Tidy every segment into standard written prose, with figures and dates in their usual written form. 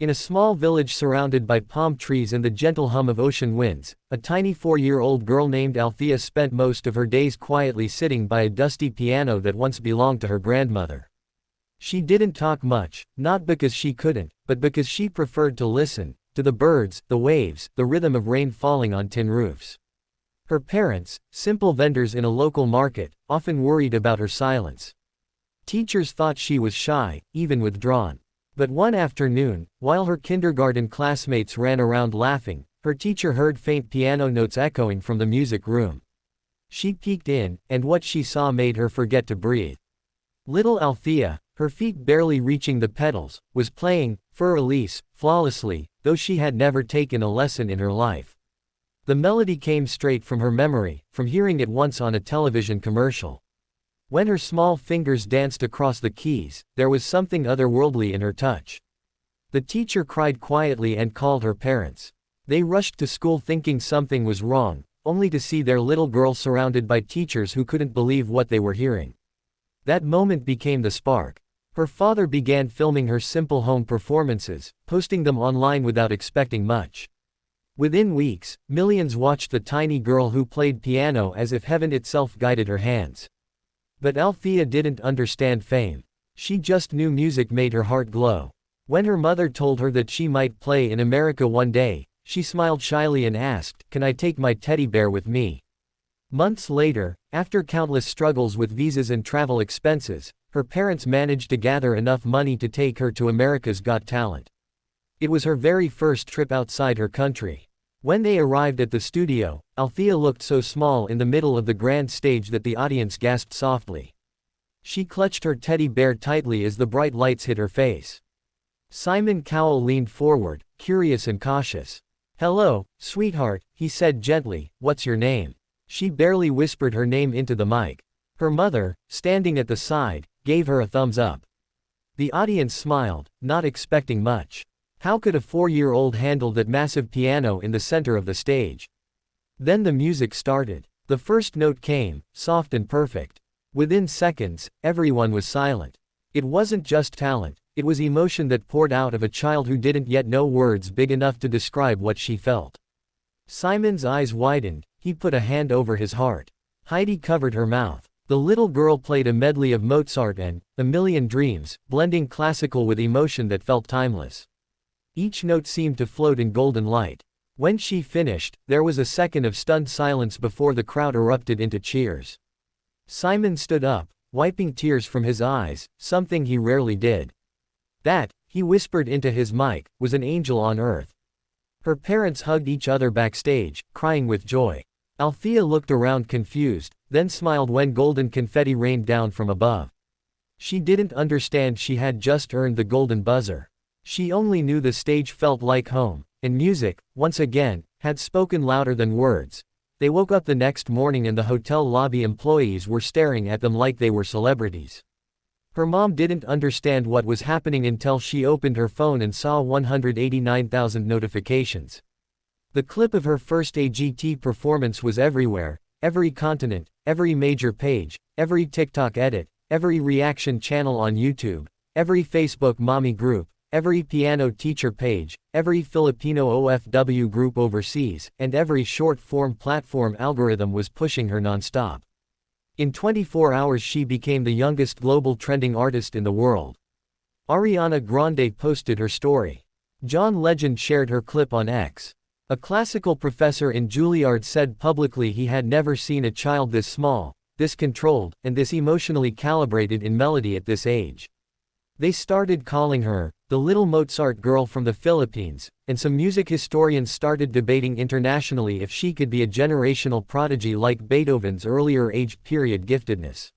In a small village surrounded by palm trees and the gentle hum of ocean winds, a tiny 4-year-old girl named Althea spent most of her days quietly sitting by a dusty piano that once belonged to her grandmother. She didn't talk much, not because she couldn't, but because she preferred to listen, to the birds, the waves, the rhythm of rain falling on tin roofs. Her parents, simple vendors in a local market, often worried about her silence. Teachers thought she was shy, even withdrawn. But one afternoon, while her kindergarten classmates ran around laughing, her teacher heard faint piano notes echoing from the music room. She peeked in, and what she saw made her forget to breathe. Little Althea, her feet barely reaching the pedals, was playing Fur Elise flawlessly, though she had never taken a lesson in her life. The melody came straight from her memory, from hearing it once on a television commercial. When her small fingers danced across the keys, there was something otherworldly in her touch. The teacher cried quietly and called her parents. They rushed to school thinking something was wrong, only to see their little girl surrounded by teachers who couldn't believe what they were hearing. That moment became the spark. Her father began filming her simple home performances, posting them online without expecting much. Within weeks, millions watched the tiny girl who played piano as if heaven itself guided her hands. But Althea didn't understand fame. She just knew music made her heart glow. When her mother told her that she might play in America one day, she smiled shyly and asked, "Can I take my teddy bear with me?" Months later, after countless struggles with visas and travel expenses, her parents managed to gather enough money to take her to America's Got Talent. It was her very first trip outside her country. When they arrived at the studio, Althea looked so small in the middle of the grand stage that the audience gasped softly. She clutched her teddy bear tightly as the bright lights hit her face. Simon Cowell leaned forward, curious and cautious. "Hello, sweetheart," he said gently, "what's your name?" She barely whispered her name into the mic. Her mother, standing at the side, gave her a thumbs up. The audience smiled, not expecting much. How could a 4-year-old handle that massive piano in the center of the stage? Then the music started. The first note came, soft and perfect. Within seconds, everyone was silent. It wasn't just talent, it was emotion that poured out of a child who didn't yet know words big enough to describe what she felt. Simon's eyes widened, he put a hand over his heart. Heidi covered her mouth. The little girl played a medley of Mozart and A Million Dreams, blending classical with emotion that felt timeless. Each note seemed to float in golden light. When she finished, there was a second of stunned silence before the crowd erupted into cheers. Simon stood up, wiping tears from his eyes, something he rarely did. That, he whispered into his mic, was an angel on earth. Her parents hugged each other backstage, crying with joy. Althea looked around confused, then smiled when golden confetti rained down from above. She didn't understand she had just earned the golden buzzer. She only knew the stage felt like home, and music, once again, had spoken louder than words. They woke up the next morning and the hotel lobby employees were staring at them like they were celebrities. Her mom didn't understand what was happening until she opened her phone and saw 189,000 notifications. The clip of her first AGT performance was everywhere, every continent, every major page, every TikTok edit, every reaction channel on YouTube, every Facebook mommy group, every piano teacher page, every Filipino OFW group overseas, and every short-form platform algorithm was pushing her non-stop. In 24 hours she became the youngest global trending artist in the world. Ariana Grande posted her story. John Legend shared her clip on X. A classical professor in Juilliard said publicly he had never seen a child this small, this controlled, and this emotionally calibrated in melody at this age. They started calling her the little Mozart girl from the Philippines, and some music historians started debating internationally if she could be a generational prodigy like Beethoven's earlier age period giftedness.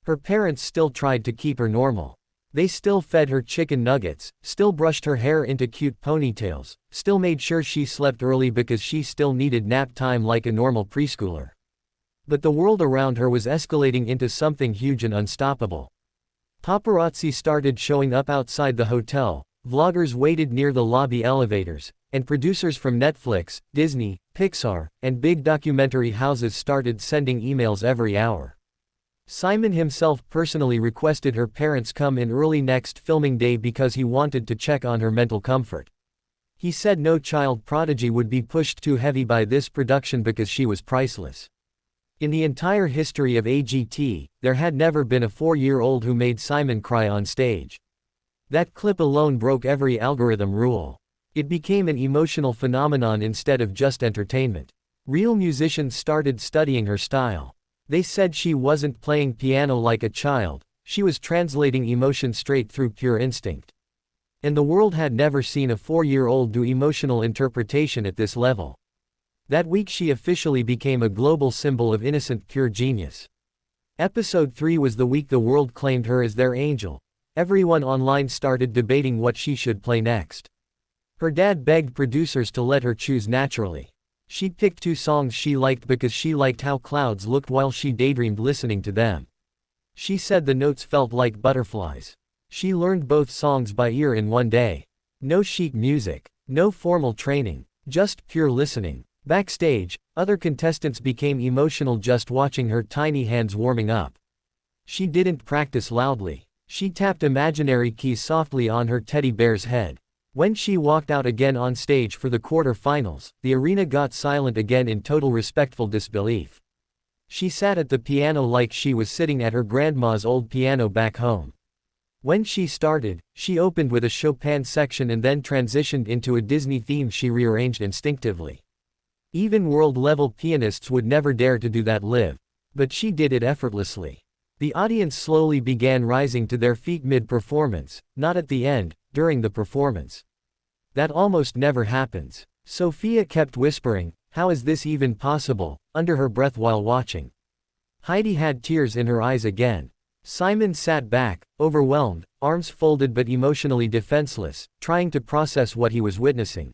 Her parents still tried to keep her normal. They still fed her chicken nuggets, still brushed her hair into cute ponytails, still made sure she slept early because she still needed nap time like a normal preschooler. But the world around her was escalating into something huge and unstoppable. Paparazzi started showing up outside the hotel, vloggers waited near the lobby elevators, and producers from Netflix, Disney, Pixar, and big documentary houses started sending emails every hour. Simon himself personally requested her parents come in early next filming day because he wanted to check on her mental comfort. He said no child prodigy would be pushed too heavy by this production because she was priceless. In the entire history of AGT, there had never been a 4-year-old who made Simon cry on stage. That clip alone broke every algorithm rule. It became an emotional phenomenon instead of just entertainment. Real musicians started studying her style. They said she wasn't playing piano like a child, she was translating emotion straight through pure instinct. And the world had never seen a 4-year-old do emotional interpretation at this level. That week she officially became a global symbol of innocent pure genius. Episode 3 was the week the world claimed her as their angel. Everyone online started debating what she should play next. Her dad begged producers to let her choose naturally. She picked 2 songs she liked because she liked how clouds looked while she daydreamed listening to them. She said the notes felt like butterflies. She learned both songs by ear in one day. No sheet music, no formal training, just pure listening. Backstage, other contestants became emotional just watching her tiny hands warming up. She didn't practice loudly. She tapped imaginary keys softly on her teddy bear's head. When she walked out again on stage for the quarterfinals, the arena got silent again in total respectful disbelief. She sat at the piano like she was sitting at her grandma's old piano back home. When she started, she opened with a Chopin section and then transitioned into a Disney theme she rearranged instinctively. Even world-level pianists would never dare to do that live. But she did it effortlessly. The audience slowly began rising to their feet mid-performance, not at the end, during the performance. That almost never happens. Sophia kept whispering, "How is this even possible?" under her breath while watching. Heidi had tears in her eyes again. Simon sat back, overwhelmed, arms folded but emotionally defenseless, trying to process what he was witnessing.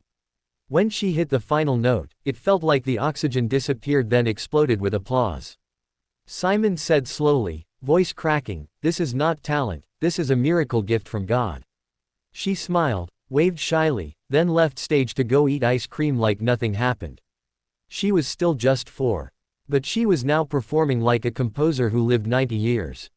When she hit the final note, it felt like the oxygen disappeared then exploded with applause. Simon said slowly, voice cracking, "This is not talent, this is a miracle gift from God." She smiled, waved shyly, then left stage to go eat ice cream like nothing happened. She was still just 4. But she was now performing like a composer who lived 90 years.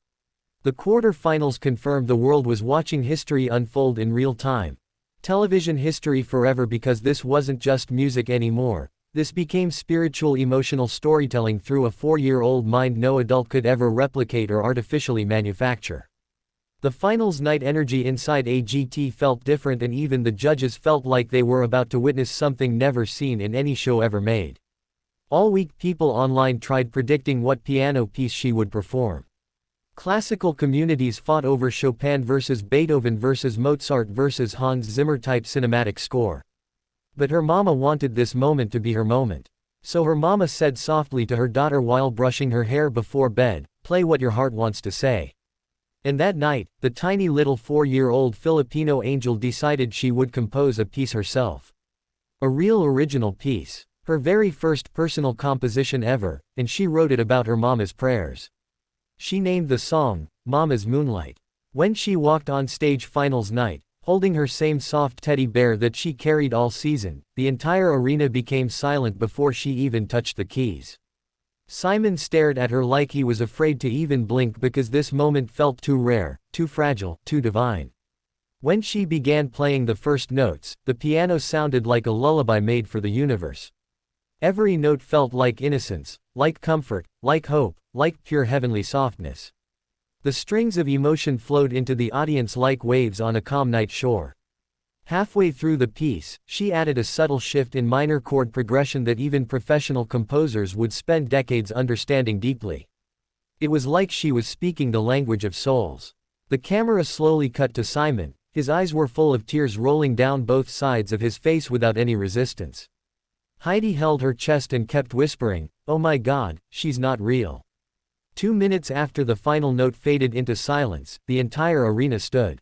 The quarterfinals confirmed the world was watching history unfold in real time. Television history forever, because this wasn't just music anymore. This became spiritual emotional storytelling through a 4-year-old mind no adult could ever replicate or artificially manufacture. The finals night energy inside AGT felt different, and even the judges felt like they were about to witness something never seen in any show ever made. All week people online tried predicting what piano piece she would perform. Classical communities fought over Chopin versus Beethoven versus Mozart versus Hans Zimmer type cinematic score. But her mama wanted this moment to be her moment. So her mama said softly to her daughter while brushing her hair before bed, "Play what your heart wants to say." And that night, the tiny little 4-year-old Filipino angel decided she would compose a piece herself. A real original piece. Her very first personal composition ever, and she wrote it about her mama's prayers. She named the song, Mama's Moonlight. When she walked on stage finals night, holding her same soft teddy bear that she carried all season, the entire arena became silent before she even touched the keys. Simon stared at her like he was afraid to even blink because this moment felt too rare, too fragile, too divine. When she began playing the first notes, the piano sounded like a lullaby made for the universe. Every note felt like innocence, like comfort, like hope, like pure heavenly softness. The strings of emotion flowed into the audience like waves on a calm night shore. Halfway through the piece, she added a subtle shift in minor chord progression that even professional composers would spend decades understanding deeply. It was like she was speaking the language of souls. The camera slowly cut to Simon. His eyes were full of tears rolling down both sides of his face without any resistance. Heidi held her chest and kept whispering, "Oh my God, she's not real." 2 minutes after the final note faded into silence, the entire arena stood.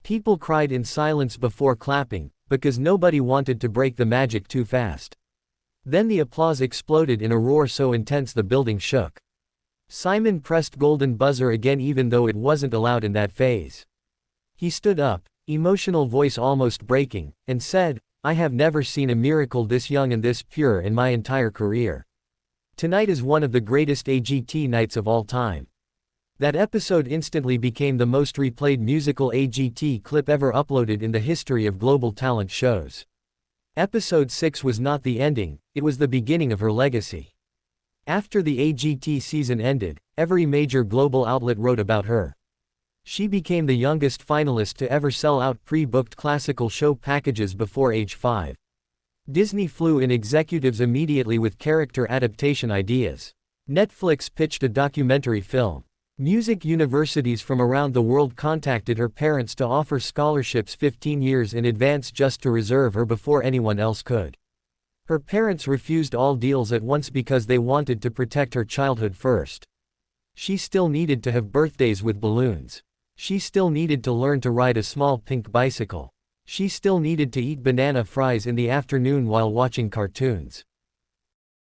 People cried in silence before clapping, because nobody wanted to break the magic too fast. Then the applause exploded in a roar so intense the building shook. Simon pressed golden buzzer again even though it wasn't allowed in that phase. He stood up, emotional voice almost breaking, and said, "I have never seen a miracle this young and this pure in my entire career. Tonight is one of the greatest AGT nights of all time." That episode instantly became the most replayed musical AGT clip ever uploaded in the history of global talent shows. Episode 6 was not the ending, it was the beginning of her legacy. After the AGT season ended, every major global outlet wrote about her. She became the youngest finalist to ever sell out pre-booked classical show packages before age 5. Disney flew in executives immediately with character adaptation ideas. Netflix pitched a documentary film. Music universities from around the world contacted her parents to offer scholarships 15 years in advance just to reserve her before anyone else could. Her parents refused all deals at once because they wanted to protect her childhood first. She still needed to have birthdays with balloons. She still needed to learn to ride a small pink bicycle. She still needed to eat banana fries in the afternoon while watching cartoons.